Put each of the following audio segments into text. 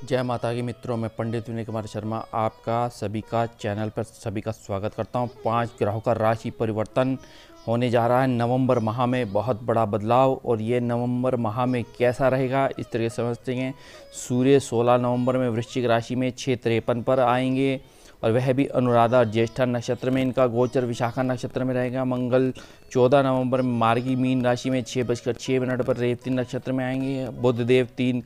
जय माता की मित्रों, मैं पंडित विनय कुमार शर्मा आपका सभी का चैनल पर सभी का स्वागत करता हूं। 5 ग्रहों का राशि परिवर्तन होने जा रहा है नवंबर माह में, बहुत बड़ा बदलाव। और ये नवंबर माह में कैसा रहेगा इस तरीके से समझते हैं। सूर्य 16 नवंबर में वृश्चिक राशि में 6:53 पर आएंगे और वह भी अनुराधा और ज्येष्ठा नक्षत्र में इनका गोचर विशाखा नक्षत्र में रहेगा। मंगल 14 नवंबर में मार्गी मीन राशि में 6:06 पर रेवती नक्षत्र में आएंगे। बुध देव 3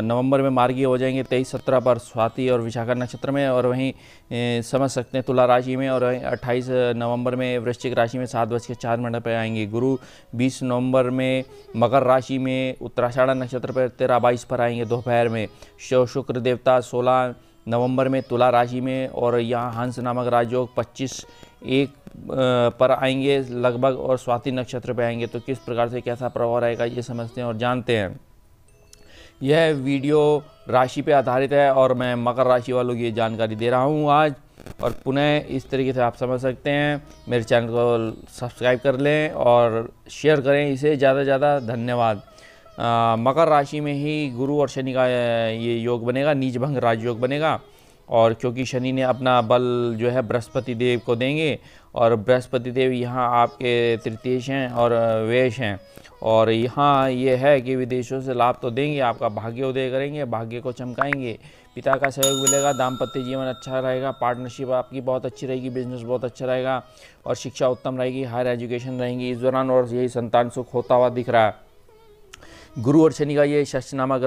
नवंबर में मार्गी हो जाएंगे 23-17 पर स्वाति और विशाखा नक्षत्र में। और वहीं समझ सकते हैं तुला राशि में। और 28 नवंबर में वृश्चिक राशि में 7:04 पर आएंगे। गुरु 20 नवंबर में मकर राशि में उत्तराषाढ़ नक्षत्र पर 13-22 पर आएंगे दोपहर में। शुक्र देवता 16 नवंबर में तुला राशि में और यहाँ हंस नामक राजयोग 25-1 पर आएंगे लगभग और स्वाति नक्षत्र पर आएंगे। तो किस प्रकार से कैसा प्रभाव रहेगा ये समझते हैं और जानते हैं। यह वीडियो राशि पे आधारित है और मैं मकर राशि वालों की ये जानकारी दे रहा हूँ आज। और पुनः इस तरीके से आप समझ सकते हैं। मेरे चैनल को सब्सक्राइब कर लें और शेयर करें इसे ज़्यादा से ज़्यादा। धन्यवाद। मकर राशि में ही गुरु और शनि का ये योग बनेगा, नीच भंग राजयोग बनेगा। और क्योंकि शनि ने अपना बल जो है बृहस्पति देव को देंगे और बृहस्पति देव यहाँ आपके तृतीयेश हैं और वेश हैं। और यहाँ ये है कि विदेशों से लाभ तो देंगे, आपका भाग्योदय करेंगे, भाग्य को चमकाएंगे, पिता का सहयोग मिलेगा, दाम्पत्य जीवन अच्छा रहेगा, पार्टनरशिप आपकी बहुत अच्छी रहेगी, बिजनेस बहुत अच्छा रहेगा और शिक्षा उत्तम रहेगी, हायर एजुकेशन रहेंगी इस दौरान। और यही संतान सुख होता हुआ दिख रहा है। गुरु और शनि का ये षष्ठ नामक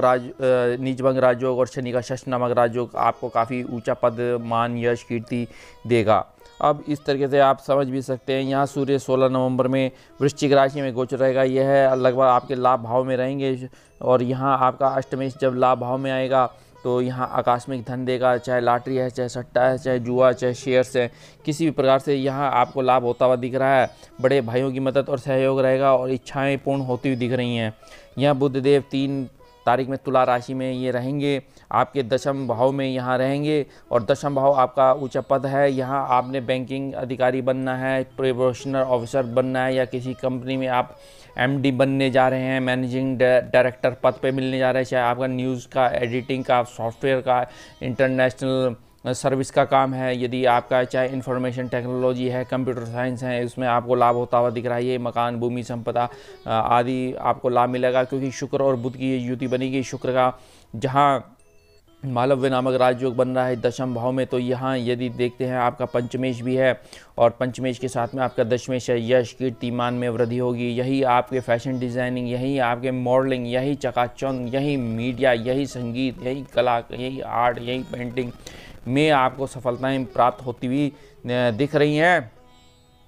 नीचभंग राजयोग और शनि का षष्ठ नामक राजयोग आपको काफ़ी ऊंचा पद, मान, यश, कीर्ति देगा। अब इस तरीके से आप समझ भी सकते हैं। यहाँ सूर्य 16 नवंबर में वृश्चिक राशि में गोचर रहेगा। यह लगभग आपके लाभ भाव में रहेंगे और यहाँ आपका अष्टमेश जब लाभ भाव में आएगा तो यहाँ आकस्मिक धन देगा, चाहे लॉटरी है, चाहे सट्टा है, चाहे जुआ, चाहे शेयर्स है, किसी भी प्रकार से यहाँ आपको लाभ होता हुआ दिख रहा है। बड़े भाइयों की मदद और सहयोग रहेगा और इच्छाएं पूर्ण होती हुई दिख रही हैं। यहाँ बुधदेव 3 तारीख में तुला राशि में ये रहेंगे, आपके दशम भाव में यहाँ रहेंगे। और दशम भाव आपका ऊंचा पद है। यहाँ आपने बैंकिंग अधिकारी बनना है, प्रोबेशनर ऑफिसर बनना है, या किसी कंपनी में आप एमडी बनने जा रहे हैं, मैनेजिंग डायरेक्टर पद पे मिलने जा रहे हैं। चाहे आपका न्यूज़ का, एडिटिंग का, सॉफ्टवेयर का, इंटरनेशनल सर्विस का काम है, यदि आपका चाहे इंफॉर्मेशन टेक्नोलॉजी है, कंप्यूटर साइंस है, इसमें आपको लाभ होता हुआ दिख रहा है। ये मकान, भूमि, संपदा आदि आपको लाभ मिलेगा क्योंकि शुक्र और बुध की ये युति बनेगी। शुक्र का जहाँ मालव्य नामक राजयोग बन रहा है दशम भाव में, तो यहाँ यदि देखते हैं आपका पंचमेश भी है और पंचमेश के साथ में आपका दशमेश है। यश, कीर्ति, मान में वृद्धि होगी। यही आपके फैशन डिज़ाइनिंग, यही आपके मॉडलिंग, यही चकाचौंध, यही मीडिया, यही संगीत, यही कला, यही आर्ट, यही पेंटिंग में आपको सफलताएं प्राप्त होती हुई दिख रही हैं।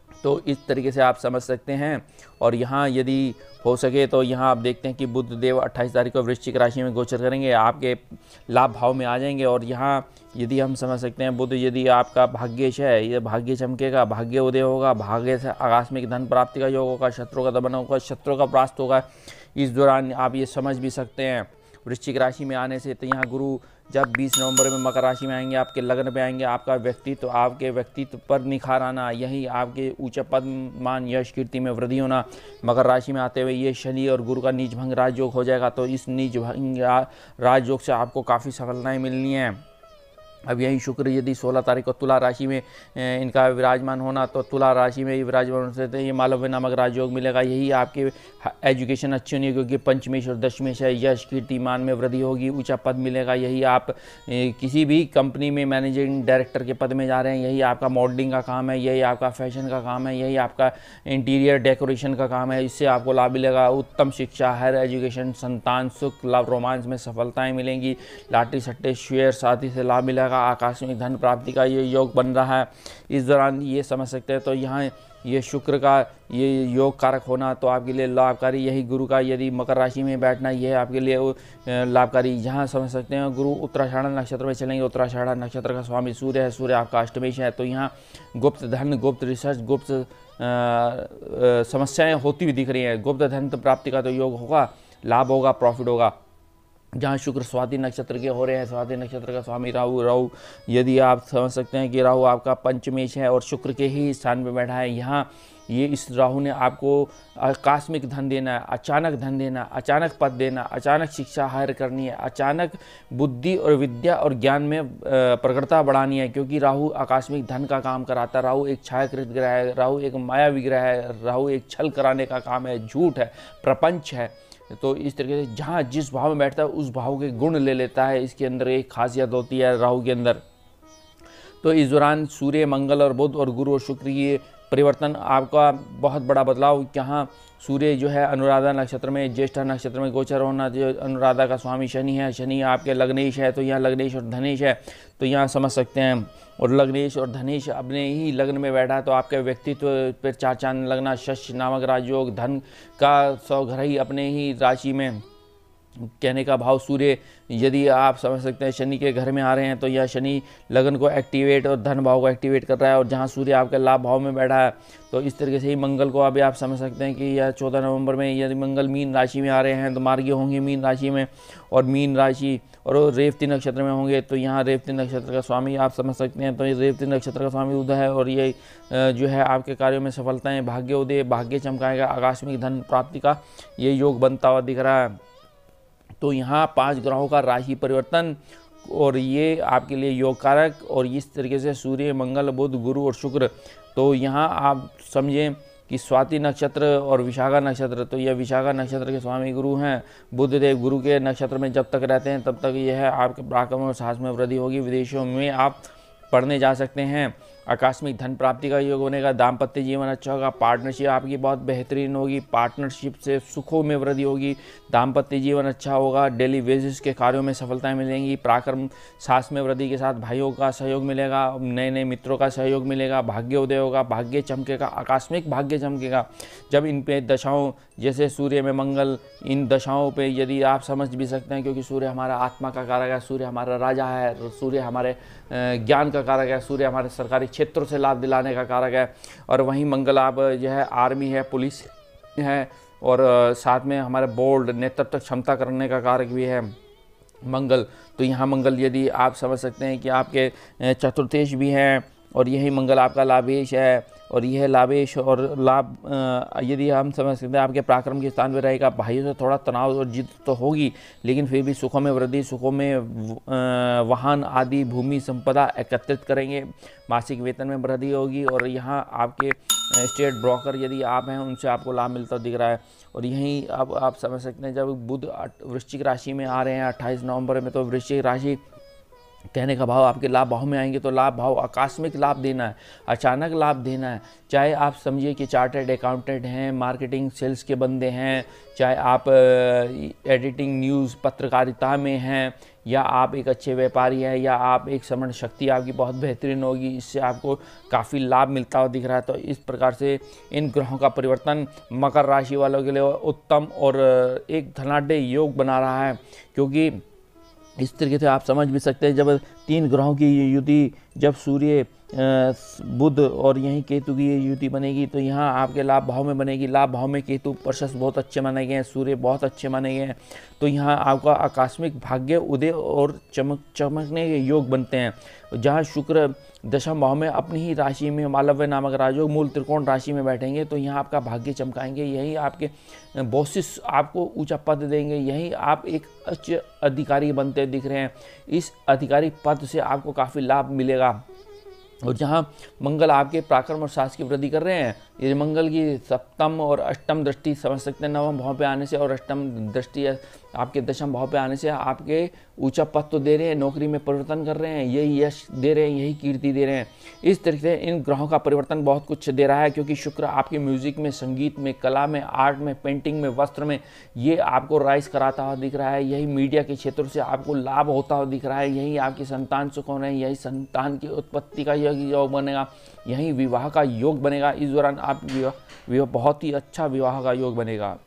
तो इस तरीके से आप समझ सकते हैं। और यहाँ यदि हो सके तो यहाँ आप देखते हैं कि बुध देव 28 तारीख को वृश्चिक राशि में गोचर करेंगे, आपके लाभ भाव में आ जाएंगे। और यहाँ यदि हम समझ सकते हैं बुध यदि आपका भाग्येश है, ये भाग्य चमकेगा, भाग्य उदय होगा, भाग्य से आकस्मिक धन प्राप्ति का योग होगा, शत्रु का दमन होगा, शत्रु का परास्त होगा। इस दौरान आप ये समझ भी सकते हैं वृश्चिक राशि में आने से। तो यहाँ गुरु जब 20 नवंबर में मकर राशि में आएंगे, आपके लग्न पे आएंगे, आपका व्यक्तित्व, आपके व्यक्तित्व पर निखार आना, यही आपके ऊंचा पद, मान, यश, कीर्ति में वृद्धि होना। मकर राशि में आते हुए ये शनि और गुरु का नीच भंग राजयोग हो जाएगा। तो इस नीच भंग राजयोग से आपको काफ़ी सफलताएं मिलनी हैं। अब यही शुक्र यदि 16 तारीख को तुला राशि में इनका विराजमान होना, तो तुला राशि में विराजमान होने से ये मालव्य नामक राजयोग मिलेगा। यही आपकी एजुकेशन अच्छी होनी है क्योंकि पंचमेश और दशमेश है। यश, कीर्ति, मान में वृद्धि होगी, ऊंचा पद मिलेगा। यही आप किसी भी कंपनी में मैनेजिंग डायरेक्टर के पद में जा रहे हैं, यही आपका मॉडलिंग का काम है, यही आपका फैशन का काम है, यही आपका इंटीरियर डेकोरेशन का काम है। इससे आपको लाभ मिलेगा। उत्तम शिक्षा, हायर एजुकेशन, संतान सुख, लव रोमांस में सफलताएँ मिलेंगी। लॉटरी, सट्टे, शेयर आदि से लाभ मिलेगा। आकस्मिक धन प्राप्ति का ये योग बन रहा है। इस दौरान ये समझ सकते हैं। तो यहाँ ये शुक्र का ये योग कारक होना तो आपके लिए लाभकारी। यही गुरु का यदि मकर राशि में बैठना, यह आपके लिए लाभकारी। यहाँ समझ सकते हैं गुरु उत्तराषाढ़ नक्षत्र में चलेंगे। उत्तराषाढ़ नक्षत्र का स्वामी सूर्य है, सूर्य आपका अष्टमेश है। तो यहाँ गुप्त धन, गुप्त रिसर्च, गुप्त समस्याएं होती हुई दिख रही हैं। गुप्त धन प्राप्ति का तो योग होगा, लाभ होगा, प्रॉफिट होगा। जहाँ शुक्र स्वाति नक्षत्र के हो रहे हैं। स्वाति नक्षत्र का स्वामी राहु, राहु यदि आप समझ सकते हैं कि राहु आपका पंचमेश है और शुक्र के ही स्थान पे बैठा है। यहाँ ये इस राहु ने आपको आकस्मिक धन देना है, अचानक धन देना, अचानक पद देना, अचानक शिक्षा हायर करनी है, अचानक बुद्धि और विद्या और ज्ञान में प्रखरता बढ़ानी है, क्योंकि राहु आकस्मिक धन का काम कराता है। राहु एक छायाकृत ग्रह है, राहु एक मायावी ग्रह है, राहु एक छल कराने का काम है, झूठ है, प्रपंच है। तो इस तरीके से जहाँ जिस भाव में बैठता है उस भाव के गुण ले लेता है। इसके अंदर एक खासियत होती है राहु के अंदर। तो इस दौरान सूर्य, मंगल और बुध और गुरु और शुक्र ये परिवर्तन आपका बहुत बड़ा बदलाव। यहाँ सूर्य जो है अनुराधा नक्षत्र में, ज्येष्ठा नक्षत्र में गोचर होना, जो अनुराधा का स्वामी शनि है, शनि आपके लग्नेश है, तो यहाँ लग्नेश और धनेश है, तो यहाँ समझ सकते हैं। और लग्नेश और धनेश अपने ही लग्न में बैठा है, तो आपके व्यक्तित्व पर चार चांद लगना, शश नामक राजयोग, धन का 100 घर ही अपने ही राशि में, कहने का भाव सूर्य यदि आप समझ सकते हैं शनि के घर में आ रहे हैं, तो यह शनि लगन को एक्टिवेट और धन भाव को एक्टिवेट कर रहा है। और जहां सूर्य आपके लाभ भाव में बैठा है, तो इस तरीके से ही मंगल को अभी आप समझ सकते हैं कि यह 14 नवंबर में यदि मंगल मीन राशि में आ रहे हैं तो मार्गी होंगे मीन राशि में, और मीन राशि और रेवती नक्षत्र में होंगे, तो यहाँ रेवती नक्षत्र का स्वामी आप समझ सकते हैं। तो ये रेवती नक्षत्र का स्वामी उदय है, और ये जो है आपके कार्यों में सफलताएँ, भाग्य उदय, भाग्य चमकाएगा, आकस्मिक धन प्राप्ति का ये योग बनता हुआ दिख रहा है। तो यहाँ 5 ग्रहों का राशि परिवर्तन, और ये आपके लिए योग कारक, और इस तरीके से सूर्य, मंगल, बुध, गुरु और शुक्र। तो यहाँ आप समझें कि स्वाति नक्षत्र और विशाखा नक्षत्र, तो यह विशाखा नक्षत्र के स्वामी गुरु हैं बुध देव। गुरु के नक्षत्र में जब तक रहते हैं तब तक यह आपके पराक्रम और साहस में वृद्धि होगी। विदेशों में आप पढ़ने जा सकते हैं, आकस्मिक धन प्राप्ति का योग बनेगा, दाम्पत्य जीवन अच्छा होगा, पार्टनरशिप आपकी बहुत बेहतरीन होगी, पार्टनरशिप से सुखों में वृद्धि होगी, दाम्पत्य जीवन अच्छा होगा, डेली बेसिस के कार्यों में सफलताएं मिलेंगी, पराक्रम साहस में वृद्धि के साथ भाइयों का सहयोग मिलेगा, नए नए मित्रों का सहयोग मिलेगा, भाग्य उदय होगा, भाग्य चमकेगा, आकस्मिक भाग्य चमकेगा। जब इन पे दशाओं, जैसे सूर्य में मंगल, इन दशाओं पे यदि आप समझ भी सकते हैं, क्योंकि सूर्य हमारा आत्मा का कारक है, सूर्य हमारा राजा है, सूर्य हमारे ज्ञान का कारक है, सूर्य हमारे सरकारी क्षेत्रों से लाभ दिलाने का कारक है, और वहीं मंगल आप जो है आर्मी है, पुलिस है, और साथ में हमारे बोल्ड नेतृत्व क्षमता करने का कारक भी है मंगल। तो यहाँ मंगल यदि आप समझ सकते हैं कि आपके चतुर्थेश भी हैं, और यही मंगल आपका लाभेश है, और यह लाभेश और लाभ यदि हम समझ सकते हैं आपके पराक्रम के स्थान पर रहेगा। भाइयों से थोड़ा तनाव और जिद तो होगी, लेकिन फिर भी सुखों में वृद्धि, सुखों में वाहन आदि भूमि संपदा एकत्रित करेंगे, मासिक वेतन में वृद्धि होगी, और यहाँ आपके स्टेट ब्रोकर यदि आप हैं उनसे आपको लाभ मिलता दिख रहा है। और यहीं अब आप समझ सकते हैं जब बुध वृश्चिक राशि में आ रहे हैं 28 नवंबर में, तो वृश्चिक राशि कहने का भाव आपके लाभ भाव में आएंगे, तो लाभ भाव आकस्मिक लाभ देना है, अचानक लाभ देना है। चाहे आप समझिए कि चार्टर्ड अकाउंटेंट हैं, मार्केटिंग सेल्स के बंदे हैं, चाहे आप एडिटिंग न्यूज़ पत्रकारिता में हैं, या आप एक अच्छे व्यापारी हैं, या आप एक समरण शक्ति आपकी बहुत बेहतरीन होगी, इससे आपको काफ़ी लाभ मिलता हुआ दिख रहा है। तो इस प्रकार से इन ग्रहों का परिवर्तन मकर राशि वालों के लिए उत्तम और एक धनाढ़ योग बना रहा है, क्योंकि इस तरीके से आप समझ भी सकते हैं जब 3 ग्रहों की युति, जब सूर्य, बुध और यहीं केतु की ये युति बनेगी, तो यहाँ आपके लाभ भाव में बनेगी। लाभ भाव में केतु प्रशस्त बहुत अच्छे माने गए हैं, सूर्य बहुत अच्छे माने गए हैं, तो यहाँ आपका आकस्मिक भाग्य उदय और चमकने के योग बनते हैं। जहाँ शुक्र दशम भाव में अपनी ही राशि में मालव्य नामक राजयोग मूल त्रिकोण राशि में बैठेंगे, तो यहाँ आपका भाग्य चमकाएंगे, यही आपके बॉसेस आपको ऊंचा पद देंगे, यही आप एक उच्च अधिकारी बनते दिख रहे हैं। इस अधिकारी पद से आपको काफ़ी लाभ मिलेगा। और जहाँ मंगल आपके पराक्रम और साहस की वृद्धि कर रहे हैं, ये मंगल की सप्तम और अष्टम दृष्टि समझ सकते हैं, नवम भाव पे आने से और अष्टम दृष्टि आपके दशम भाव पे आने से आपके ऊंचा पद तो दे रहे हैं, नौकरी में परिवर्तन कर रहे हैं, यही यश दे रहे हैं, यही कीर्ति दे रहे हैं। इस तरीके से इन ग्रहों का परिवर्तन बहुत कुछ दे रहा है, क्योंकि शुक्र आपके म्यूजिक में, संगीत में, कला में, आर्ट में, पेंटिंग में, वस्त्र में ये आपको राइज कराता हुआ दिख रहा है। यही मीडिया के क्षेत्र से आपको लाभ होता हुआ दिख रहा है, यही आपकी संतान सुख होना है, यही संतान की उत्पत्ति का योग बनेगा, यही विवाह का योग बनेगा। इस दौरान आप विवाह बहुत ही अच्छा विवाह का योग बनेगा।